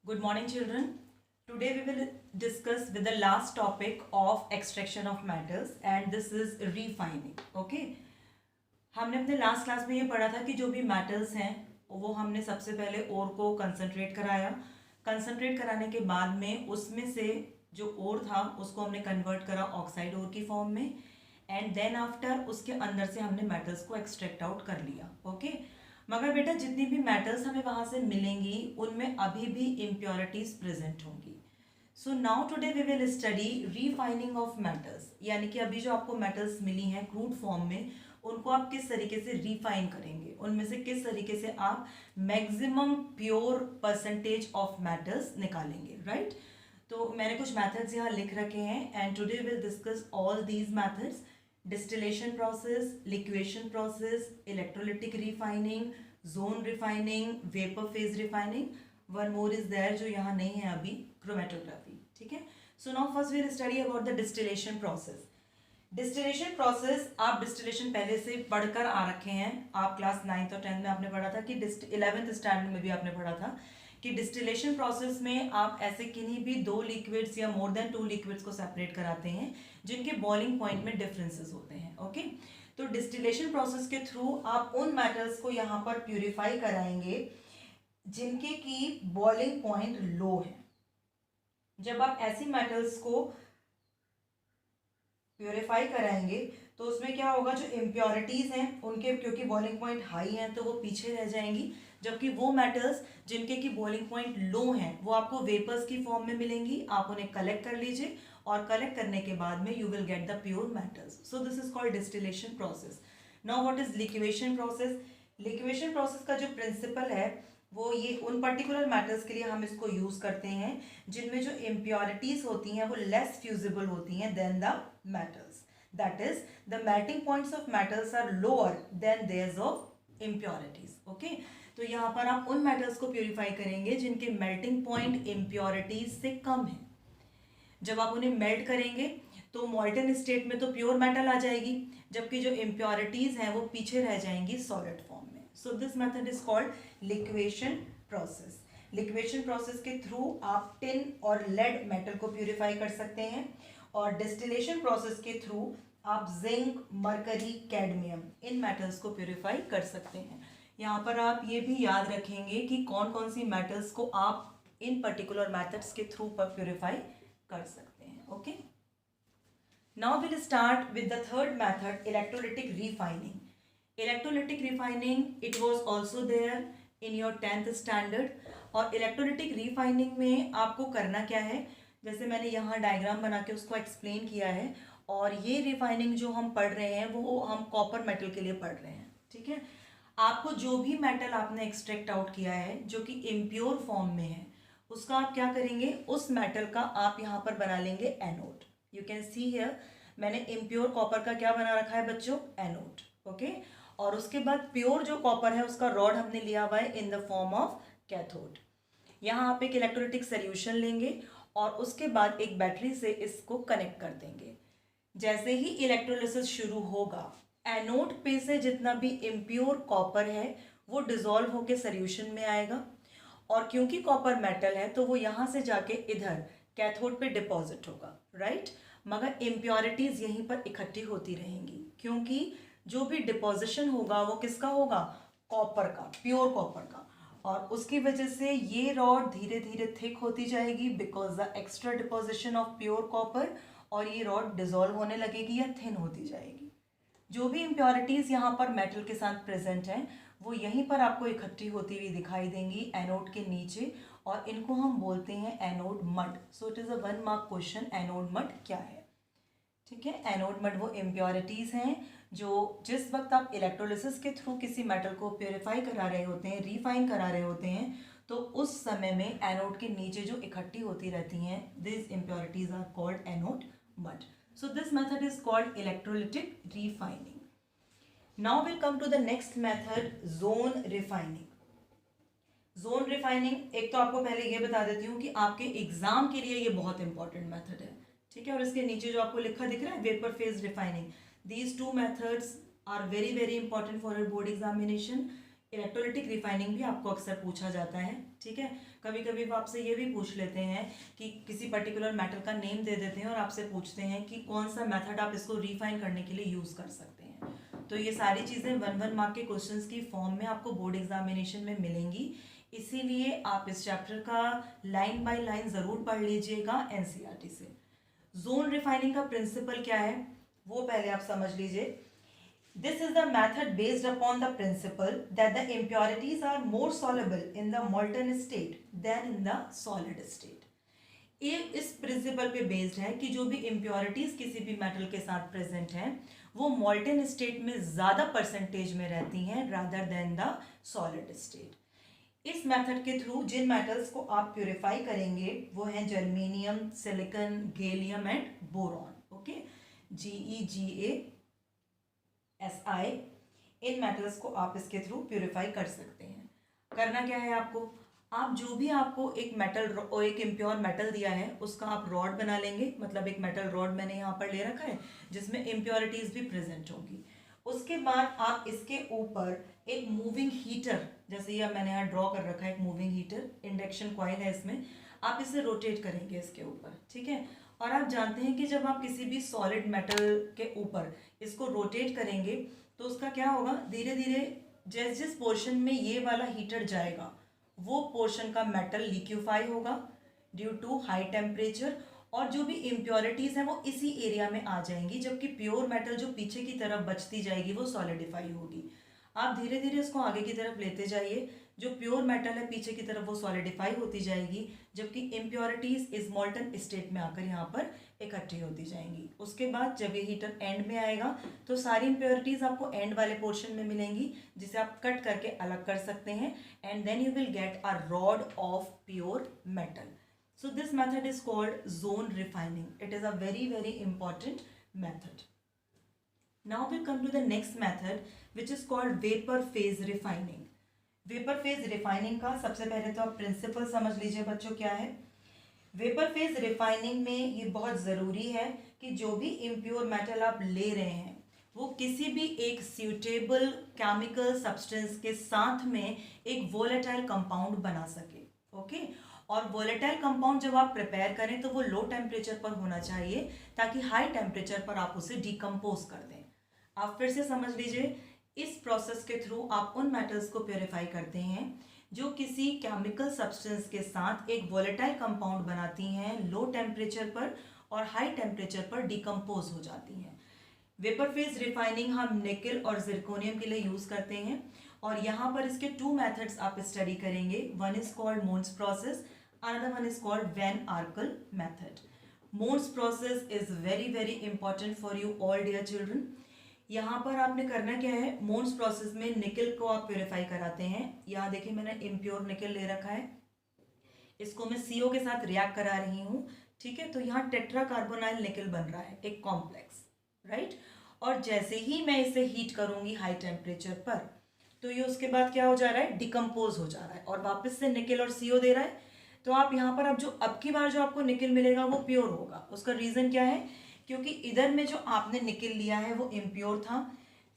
Good morning, children. Today we will discuss with the last topic of extraction of metals and this is refining. Okay. हमने अपने last class में ये पढ़ा था कि जो भी मेटल्स हैं वो हमने सबसे पहले ओर को कंसंट्रेट कराया। कंसंट्रेट कराने के बाद में उसमें से जो ओर था उसको हमने कन्वर्ट करा ऑक्साइड ओर की फॉर्म में एंड देन आफ्टर उसके अंदर से हमने मेटल्स को एक्सट्रैक्ट आउट कर लिया। ओके मगर बेटा जितनी भी मेटल्स हमें वहां से मिलेंगी उनमें अभी भी इम्प्योरिटीज प्रेजेंट होंगी। So now today we will study refining of metals, यानी कि अभी जो आपको मेटल्स मिली हैं क्रूड फॉर्म में उनको आप किस तरीके से रिफाइन करेंगे, उनमें से किस तरीके से आप maximum pure percentage of metals निकालेंगे। राइट तो मैंने कुछ मेथड्स यहाँ लिख रखे हैं and today will discuss all these methods: distillation process, liquefaction process, electrolytic refining, zone refining, vapor phase refining. One more is there जो यहाँ नहीं है अभी, chromatography. ठीक है. So now first we will study about the distillation process. Distillation process, आप distillation पहले से पढ़कर आ रखे हैं। आप क्लास 9th और 10th में आपने पढ़ा था कि 11th स्टैंडर्ड में भी आपने पढ़ा था कि डिस्टिलेशन प्रोसेस में आप ऐसे किन्हीं भी दो लिक्विड्स या मोर देन टू लिक्विड्स को सेपरेट कराते हैं जिनके बॉइलिंग पॉइंट में डिफरेंसेस होते हैं। ओके तो डिस्टिलेशन प्रोसेस के थ्रू आप उन मेटल्स को यहाँ पर प्यूरिफाई कराएंगे जिनके की बॉइलिंग पॉइंट लो है। जब आप ऐसी मेटल्स को प्योरीफाई कराएंगे तो उसमें क्या होगा, जो इम्प्योरिटीज हैं उनके क्योंकि बॉइलिंग पॉइंट हाई हैं तो वो पीछे रह जाएंगी, जबकि वो मेटल्स जिनके की बॉइलिंग पॉइंट लो हैं वो आपको वेपर्स की फॉर्म में मिलेंगी। आप उन्हें कलेक्ट कर लीजिए और कलेक्ट करने के बाद में you will get the pure metals. So this is called distillation process. Now what is liquidation process? Liquidation process का जो प्रिंसिपल है वो ये उन पर्टिकुलर मेटल्स के लिए हम इसको यूज करते हैं जिनमें जो इम्प्योरिटीज होती हैं वो लेस फ्यूजिबल होती हैं than the metals. That is, the melting points of metals are lower than those of impurities. Okay? तो यहाँ पर आप उन metals को purify करेंगे जिनके melting point impurities से कम है। जब आप उन्हें melt करेंगे तो molten state में तो pure metal आ जाएगी, जबकि जो impurities हैं वो पीछे रह जाएंगी solid form में। So this method is called liquefaction process. Liquation process के थ्रू आप टिन और लेड मेटल को प्यूरिफाई कर सकते हैं और डिस्टिलेशन प्रोसेस के थ्रू आप जिंक, मरकरी, कैडमियम इन मेटल्स को प्यूरिफाई कर सकते हैं। यहाँ पर आप ये भी याद रखेंगे कि कौन कौन सी मेटल्स को आप इन पर्टिकुलर मेथड्स के थ्रू पर प्यूरिफाई कर सकते हैं। Okay now will start with the third method, electrolytic refining. Electrolytic refining it was also there in your 10th standard. और इलेक्ट्रोलिटिक रिफाइनिंग में आपको करना क्या है, जैसे मैंने यहाँ डायग्राम बना के उसको एक्सप्लेन किया है। और ये रिफाइनिंग जो हम पढ़ रहे हैं वो हम कॉपर मेटल के लिए पढ़ रहे हैं। ठीक है, आपको जो भी मेटल आपने एक्सट्रैक्ट आउट किया है जो कि इम्प्योर फॉर्म में है उसका आप क्या करेंगे, उस मेटल का आप यहाँ पर बना लेंगे anode. You can see here मैंने इम्प्योर कॉपर का क्या बना रखा है बच्चों, एनोड। ओके और उसके बाद प्योर जो कॉपर है उसका रॉड हमने लिया हुआ है in the form of cathode. यहाँ आप एक इलेक्ट्रोलिटिक सोल्यूशन लेंगे और उसके बाद एक बैटरी से इसको कनेक्ट कर देंगे। जैसे ही इलेक्ट्रोलिसिस शुरू होगा एनोड पे से जितना भी इम्प्योर कॉपर है वो डिसॉल्व होकर सोल्यूशन में आएगा और क्योंकि कॉपर मेटल है तो वो यहाँ से जाके इधर कैथोड पे डिपॉजिट होगा। राइट मगर इम्प्योरिटीज यहीं पर इकट्ठी होती रहेंगी क्योंकि जो भी डिपोजिशन होगा वो किसका होगा, कॉपर का, प्योर कॉपर का। और उसकी वजह से ये रॉड धीरे धीरे थिक होती जाएगी because the extra deposition of pure copper, और ये रॉड डिसॉल्व होने लगेगी या थिन होती जाएगी। जो भी इम्प्योरिटीज यहाँ पर मेटल के साथ प्रेजेंट हैं वो यहीं पर आपको इकट्ठी होती हुई दिखाई देंगी एनोड के नीचे, और इनको हम बोलते हैं anode mud. So it is a 1 mark question, anode mud क्या है। ठीक है, एनोड मड वो इम्प्योरिटीज हैं जो जिस वक्त आप इलेक्ट्रोलिसिस के थ्रू किसी मेटल को प्योरीफाई करा रहे होते हैं, रिफाइन करा रहे होते हैं, तो उस समय में एनोड के नीचे जो इकट्ठी होती रहती हैं this impurities are called anode mud. So this method is called electrolytic refining. Now will come to the next method, zone refining. Zone refining एक तो आपको पहले ये बता देती हूँ कि आपके एग्जाम के लिए ये बहुत इंपॉर्टेंट मेथड है। ठीक है, और इसके नीचे जो आपको लिखा दिख रहा है vapour phase refining, these two methods are very very important for your board examination. Electrolytic refining भी आपको अक्सर पूछा जाता है, ठीक है। कभी कभी वो आपसे ये भी पूछ लेते हैं कि किसी पर्टिकुलर मेटल का नेम दे देते हैं और आपसे पूछते हैं कि कौन सा मेथड आप इसको रिफाइन करने के लिए यूज़ कर सकते हैं। तो ये सारी चीज़ें 1 मार्क के क्वेश्चंस की फॉर्म में आपको बोर्ड एग्जामिनेशन में मिलेंगी, इसीलिए आप इस चैप्टर का लाइन बाय लाइन ज़रूर पढ़ लीजिएगा एनसीईआरटी से। जोन रिफाइनिंग का प्रिंसिपल क्या है वो पहले आप समझ लीजिए। This is the method based upon the principle that the impurities are more soluble in the molten state than in the solid state. ये इस प्रिंसिपल पे बेस्ड है कि जो भी इम्प्योरिटीज किसी भी मेटल के साथ प्रेजेंट हैं वो मॉल्टन स्टेट में ज़्यादा परसेंटेज में रहती हैं rather than the solid state. इस मेथड के थ्रू जिन मेटल्स को आप प्यूरिफाई करेंगे वो हैं germanium, silicon, gallium and boron. Okay, GeGaSi, in metals को आप इसके थ्रू प्यूरिफाई कर सकते हैं। करना क्या है आपको, आप जो भी आपको एक मेटल और एक इम्प्योर मेटल दिया है उसका आप रॉड बना लेंगे, मतलब एक मेटल रॉड मैंने यहाँ पर ले रखा है जिसमें इम्प्योरिटीज भी प्रेजेंट होंगी। उसके बाद आप इसके ऊपर एक मूविंग हीटर, जैसे ये मैंने यहाँ ड्रॉ कर रखा है एक मूविंग हीटर, इंडक्शन कॉइल है इसमें, आप इसे रोटेट करेंगे इसके ऊपर, ठीक है। और आप जानते हैं कि जब आप किसी भी सॉलिड मेटल के ऊपर इसको रोटेट करेंगे तो उसका क्या होगा, धीरे धीरे जिस जिस पोर्शन में ये वाला हीटर जाएगा वो पोर्शन का मेटल लिक्विफाई होगा ड्यू टू हाई टेम्परेचर, और जो भी इम्प्योरिटीज हैं वो इसी एरिया में आ जाएंगी, जबकि प्योर मेटल जो पीछे की तरफ बचती जाएगी वो सॉलिडिफाई होगी। आप धीरे धीरे इसको आगे की तरफ लेते जाइए, जो प्योर मेटल है पीछे की तरफ वो सॉलिडिफाई होती जाएगी, जबकि इम्प्योरिटीज इस मॉल्टन स्टेट में आकर यहाँ पर इकट्ठी होती जाएंगी। उसके बाद जब ये हीटर एंड में आएगा तो सारी इम्प्योरिटीज आपको एंड वाले पोर्शन में मिलेंगी जिसे आप कट करके अलग कर सकते हैं, and then you will get a rod of pure metal. So this method is called zone refining. It is a very important method. Now we come to the next method which is called vapor phase refining. Vapor phase refining का सबसे पहले तो आप principal समझ लीजिए बच्चों क्या है। वेपर फेज रिफाइनिंग में ये बहुत ज़रूरी है कि जो भी इम्प्योर मेटल आप ले रहे हैं वो किसी भी एक सूटेबल केमिकल सब्सटेंस के साथ में एक वोलेटाइल कंपाउंड बना सके। ओके, और वोलेटाइल कंपाउंड जब आप प्रिपेयर करें तो वो लो टेम्परेचर पर होना चाहिए ताकि हाई टेम्परेचर पर आप उसे डिकम्पोज कर दें। आप फिर से समझ लीजिए, इस प्रोसेस के थ्रू आप उन मेटल्स को प्योरीफाई करते हैं जो किसी केमिकल सब्सटेंस के साथ एक वोलेटाइल कंपाउंड बनाती हैं लो टेम्परेचर पर और हाई टेम्परेचर पर डिकम्पोज हो जाती हैं। वेपर फेज रिफाइनिंग हम निकल और जिरकोनियम के लिए यूज़ करते हैं, और यहाँ पर इसके 2 मेथड्स आप स्टडी करेंगे। One is called Mond's process, another one is called Van Arkel method. Mohs process is very important for you all dear children. यहाँ पर आपने करना क्या है, मोन्स प्रोसेस में निकल को आप प्योरीफाई कराते हैं। यहाँ देखिए मैंने इम्प्योर निकल ले रखा है, इसको मैं CO के साथ रिएक्ट करा रही हूँ, ठीक है। तो यहाँ टेट्रा कार्बोनाइल निकल बन रहा है एक कॉम्प्लेक्स, राइट। और जैसे ही मैं इसे हीट करूँगी हाई टेम्परेचर पर तो ये उसके बाद क्या हो जा रहा है, डिकम्पोज हो जा रहा है और वापस से निकल और CO दे रहा है। तो आप यहाँ पर अब की बार जो आपको निकल मिलेगा वो प्योर होगा। उसका रीज़न क्या है, क्योंकि इधर में जो आपने निकल लिया है वो इम्प्योर था।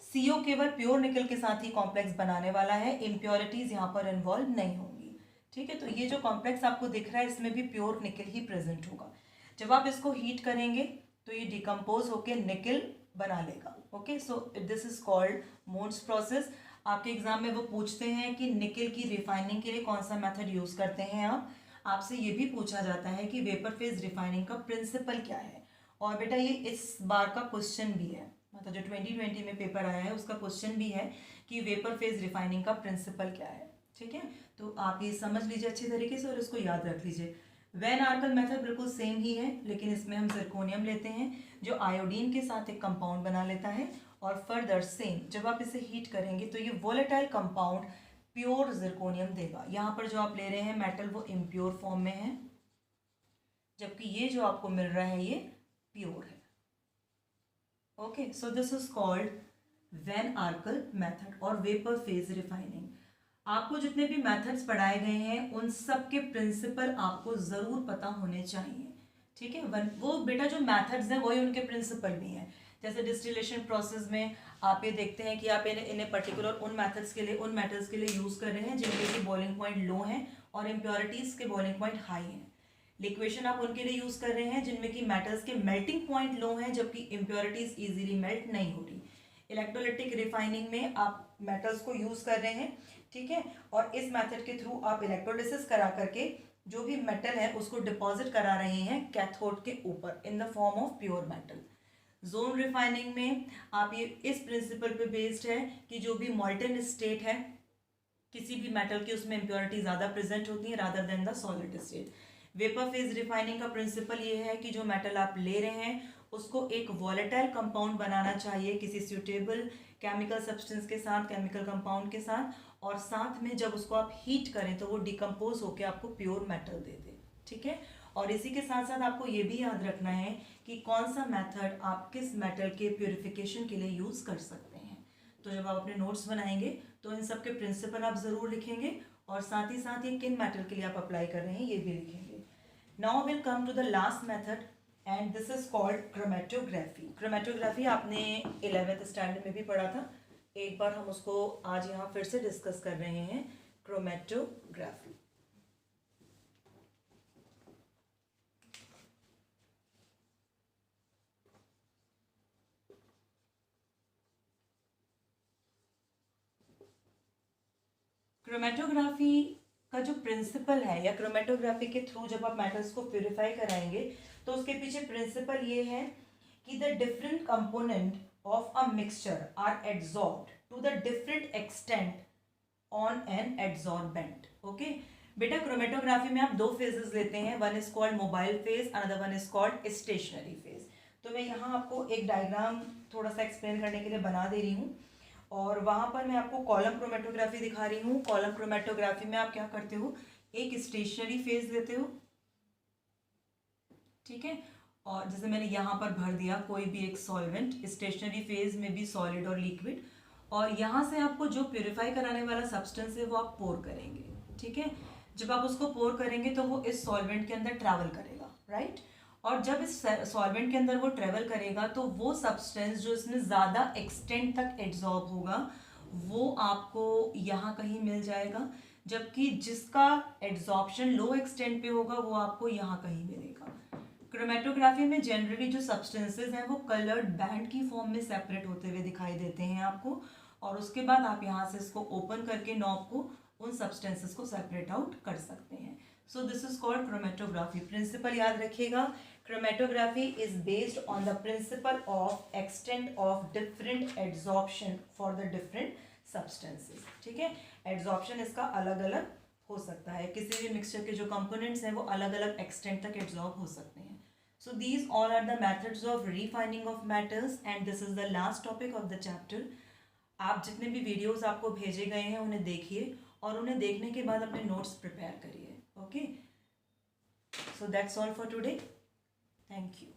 CO केवल प्योर निकल के साथ ही कॉम्प्लेक्स बनाने वाला है, इम्प्योरिटीज़ यहाँ पर इन्वॉल्व नहीं होंगी, ठीक है। तो ये जो कॉम्प्लेक्स आपको दिख रहा है इसमें भी प्योर निकल ही प्रेजेंट होगा। जब आप इसको हीट करेंगे तो ये डिकम्पोज होकर निकल बना लेगा। Okay, so this is called Mond's process. आपके एग्जाम में वो पूछते हैं कि निकल की रिफाइनिंग के लिए कौन सा मेथड यूज़ करते हैं आप। आपसे ये भी पूछा जाता है कि वेपर फेज रिफाइनिंग का प्रिंसिपल क्या है। और बेटा ये इस बार का क्वेश्चन भी है, मतलब जो 2020 में पेपर आया है उसका क्वेश्चन भी है कि वेपर फेज रिफाइनिंग का प्रिंसिपल क्या है, ठीक है। तो आप ये समझ लीजिए अच्छी तरीके से और इसको याद रख लीजिए। वैन आर्कल मेथड बिल्कुल सेम ही है, लेकिन इसमें हम जिरकोनियम लेते हैं जो आयोडीन के साथ एक कंपाउंड बना लेता है, और फर्दर सेम जब आप इसे हीट करेंगे तो ये वोलेटाइल कंपाउंड प्योर जिरकोनियम देगा। यहाँ पर जो आप ले रहे हैं मेटल वो इम्प्योर फॉर्म में है, जबकि ये जो आपको मिल रहा है ये प्योर है। Okay, so this is called van Arkel method और वेपर फेज रिफाइनिंग। आपको जितने भी मेथड्स पढ़ाए गए हैं उन सब के प्रिंसिपल आपको ज़रूर पता होने चाहिए, ठीक है। वो बेटा जो मेथड्स हैं वही उनके प्रिंसिपल भी हैं। जैसे डिस्टिलेशन प्रोसेस में आप ये देखते हैं कि आप इन्हें पर्टिकुलर उन मेथड्स के लिए यूज़ कर रहे हैं जिनके की बॉइलिंग पॉइंट लो हैं और इम्प्योरिटीज़ के बॉइलिंग पॉइंट हाई हैं। लिक्वेशन आप उनके लिए यूज़ कर रहे हैं जिनमें कि मेटल्स के मेल्टिंग पॉइंट लो हैं जबकि इम्प्योरिटीज़ इजीली मेल्ट नहीं हो रही। इलेक्ट्रोलिटिक रिफाइनिंग में आप मेटल्स को यूज़ कर रहे हैं, ठीक है, और इस मेथड के थ्रू आप इलेक्ट्रोलिसिस करा करके जो भी मेटल है उसको डिपॉजिट करा रहे हैं कैथोड के ऊपर in the form of pure metal. Zone refining में आप ये इस प्रिंसिपल पे बेस्ड है कि जो भी मॉल्टन स्टेट है किसी भी मेटल की उसमें इम्प्योरिटी ज़्यादा प्रेजेंट होती है rather than the solid state. Vapour phase refining का प्रिंसिपल ये है कि जो मेटल आप ले रहे हैं उसको एक वॉलेटाइल कंपाउंड बनाना चाहिए किसी सूटेबल केमिकल सब्सटेंस के साथ, केमिकल कंपाउंड के साथ, और साथ में जब उसको आप हीट करें तो वो डिकम्पोज होकर आपको प्योर मेटल दे दे, ठीक है। और इसी के साथ साथ आपको ये भी याद रखना है कि कौन सा मेथड आप किस मेटल के प्योरिफिकेशन के लिए यूज़ कर सकते हैं। तो जब आप अपने नोट्स बनाएंगे तो इन सब के प्रिंसिपल आप ज़रूर लिखेंगे और साथ ही साथ ये किन मेटल के लिए आप अप्लाई कर रहे हैं ये भी लिखेंगे। Now will come to the last method and this is called chromatography. Chromatography आपने 11th स्टैंडर्ड में भी पढ़ा था, एक बार हम उसको आज यहाँ फिर से डिस्कस कर रहे हैं। क्रोमेटोग्राफी क्रोमेटोग्राफी का जो प्रिंसिपल है या क्रोमेटोग्राफी के थ्रू जब आप मेटल्स को प्यूरिफाई कराएंगे तो उसके पीछे प्रिंसिपल ये है कि the different component of a mixture are adsorbed to the different extent on an adsorbent. Okay बेटा, क्रोमेटोग्राफी में आप दो फेजेस लेते हैं, one is called mobile phase, another one is called stationary phase. तो मैं यहाँ आपको एक डायग्राम थोड़ा सा एक्सप्लेन करने के लिए बना दे रही हूँ और वहाँ पर मैं आपको कॉलम क्रोमेटोग्राफी दिखा रही हूँ। कॉलम क्रोमेटोग्राफी में आप क्या करते हो, एक स्टेशनरी फेज लेते हो, ठीक है, और जैसे मैंने यहाँ पर भर दिया कोई भी एक सॉल्वेंट, स्टेशनरी फेज में भी सॉलिड और लिक्विड, और यहाँ से आपको जो प्योरीफाई कराने वाला सब्सटेंस है वो आप पोर करेंगे, ठीक है। जब आप उसको पोर करेंगे तो वो इस सॉल्वेंट के अंदर ट्रैवल करेगा, राइट, और जब इस सॉल्वेंट के अंदर वो ट्रेवल करेगा तो वो सब्सटेंस जो इसमें ज़्यादा एक्सटेंट तक एब्जॉर्ब होगा वो आपको यहाँ कहीं मिल जाएगा, जबकि जिसका एब्जॉर्प्शन लो एक्सटेंट पे होगा वो आपको यहाँ कहीं मिलेगा। क्रोमेटोग्राफी में जनरली जो सब्सटेंसेस हैं वो कलर्ड बैंड की फॉर्म में सेपरेट होते हुए दिखाई देते हैं आपको, और उसके बाद आप यहाँ से इसको ओपन करके नॉब को उन सब्सटेंसेस को सेपरेट आउट कर सकते हैं। So this is called chromatography. Principle याद रखिएगा, chromatography is based on the principle of extent of different adsorption for the different substances, ठीक है। एड्सॉर्प्शन इसका अलग अलग हो सकता है, किसी भी मिक्सचर के जो कंपोनेंट्स हैं वो अलग अलग एक्सटेंट तक एड्सॉर्ब हो सकते हैं। So these all are the methods of refining of metals and this is the last topic of the chapter. आप जितने भी वीडियोस आपको भेजे गए हैं उन्हें देखिए और उन्हें देखने के बाद अपने नोट्स प्रिपेयर करिए। Okay, so that's all for today. Thank you.